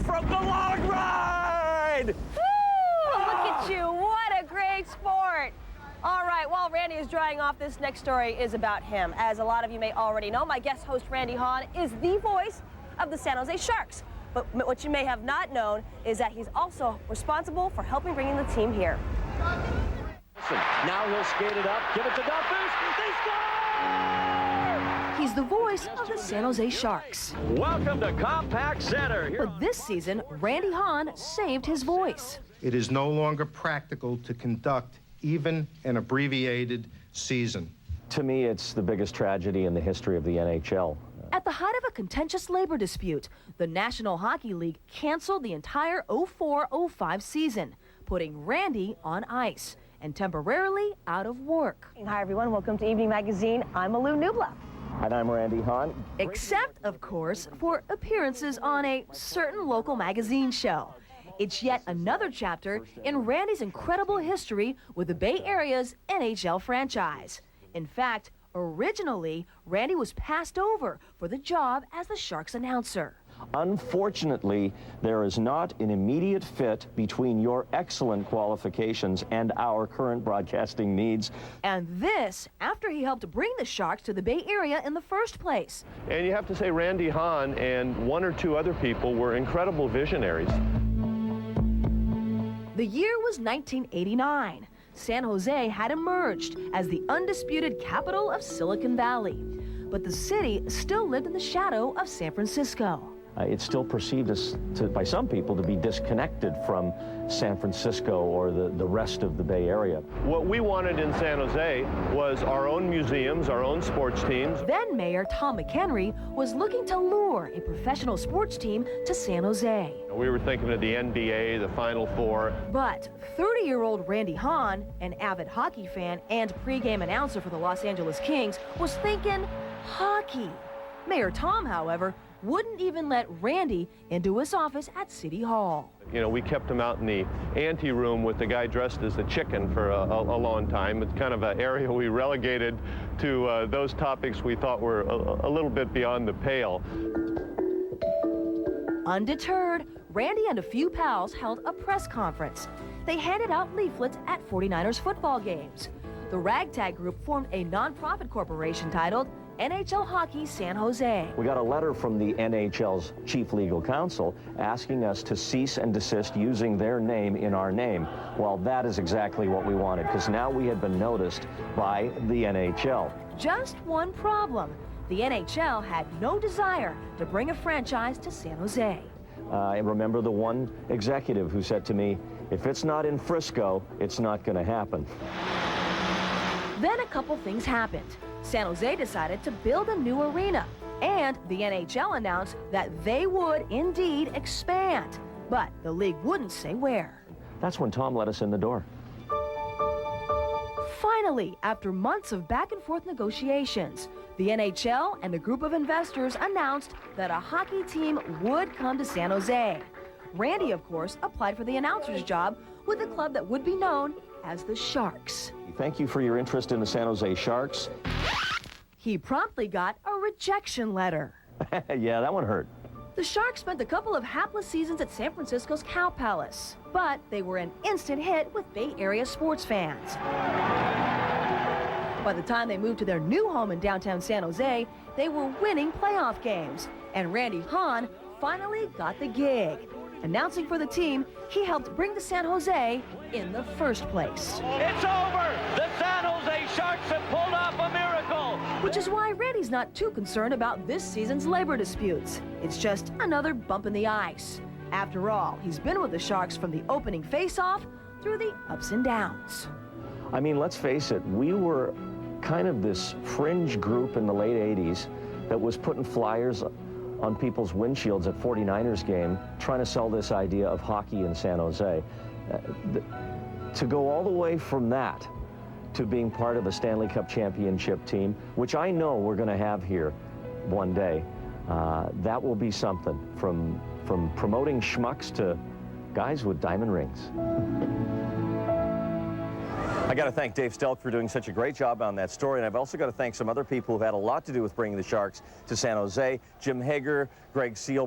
from the long ride! Woo! Look at you. What a great sport. All right, while Randy is drying off, this next story is about him. As a lot of you may already know, my guest host, Randy Hahn, is the voice of the San Jose Sharks. But what you may have not known is that he's also responsible for helping bringing the team here. Now he'll skate it up, give it to Duffus. They score! He's the voice of the San Jose Sharks. Welcome to KPIX Center. But this season, Randy Hahn saved his voice. It is no longer practical to conduct even an abbreviated season. To me, it's the biggest tragedy in the history of the NHL. At the height of a contentious labor dispute, the National Hockey League canceled the entire 04-05 season, putting Randy on ice and temporarily out of work. Hi, everyone. Welcome to Evening Magazine. I'm Malou Nubla. And I'm Randy Hahn. Except, of course, for appearances on a certain local magazine show. It's yet another chapter in Randy's incredible history with the Bay Area's NHL franchise. In fact, originally, Randy was passed over for the job as the Sharks announcer. Unfortunately, there is not an immediate fit between your excellent qualifications and our current broadcasting needs. And this after he helped bring the Sharks to the Bay Area in the first place. And you have to say Randy Hahn and one or two other people were incredible visionaries. The year was 1989. San Jose had emerged as the undisputed capital of Silicon Valley. But the city still lived in the shadow of San Francisco. It's still perceived by some people to be disconnected from San Francisco or the rest of the Bay Area. What we wanted in San Jose was our own museums, our own sports teams. Then Mayor Tom McHenry was looking to lure a professional sports team to San Jose. We were thinking of the NBA, the Final Four. But 30-year-old Randy Hahn, an avid hockey fan and pregame announcer for the Los Angeles Kings, was thinking hockey. Mayor Tom, however, wouldn't even let Randy into his office at City Hall. You know, we kept him out in the ante room with the guy dressed as the chicken for a long time. It's kind of an area we relegated to those topics we thought were a little bit beyond the pale. Undeterred, Randy and a few pals held a press conference. They handed out leaflets at 49ers football games. The ragtag group formed a nonprofit corporation titled NHL Hockey San Jose. We got a letter from the NHL's chief legal counsel asking us to cease and desist using their name in our name. Well, that is exactly what we wanted, because now we had been noticed by the NHL. Just one problem. The NHL had no desire to bring a franchise to San Jose. I remember the one executive who said to me, if it's not in Frisco, it's not going to happen. Then a couple things happened. San Jose decided to build a new arena, and the NHL announced that they would indeed expand, but the league wouldn't say where. That's when Tom let us in the door. Finally, after months of back-and-forth negotiations, the NHL and a group of investors announced that a hockey team would come to San Jose. Randy, of course, applied for the announcer's job with a club that would be known as the Sharks. Thank you for your interest in the San Jose Sharks. He promptly got a rejection letter. Yeah, that one hurt. The Sharks spent a couple of hapless seasons at San Francisco's Cow Palace, but they were an instant hit with Bay Area sports fans. By the time they moved to their new home in downtown San Jose, they were winning playoff games, and Randy Hahn finally got the gig. Announcing for the team, he helped bring to San Jose in the first place. It's over! The San Jose Sharks have pulled off a miracle! Which is why Randy's not too concerned about this season's labor disputes. It's just another bump in the ice. After all, he's been with the Sharks from the opening face-off through the ups and downs. I mean, let's face it, we were kind of this fringe group in the late 80s that was putting flyers on people's windshields at 49ers game, trying to sell this idea of hockey in San Jose. To go all the way from that to being part of a Stanley Cup championship team, which I know we're going to have here one day, that will be something, from promoting schmucks to guys with diamond rings. I got to thank Dave Stelk for doing such a great job on that story, and I've also got to thank some other people who've had a lot to do with bringing the Sharks to San Jose. Jim Hager, Greg Seal,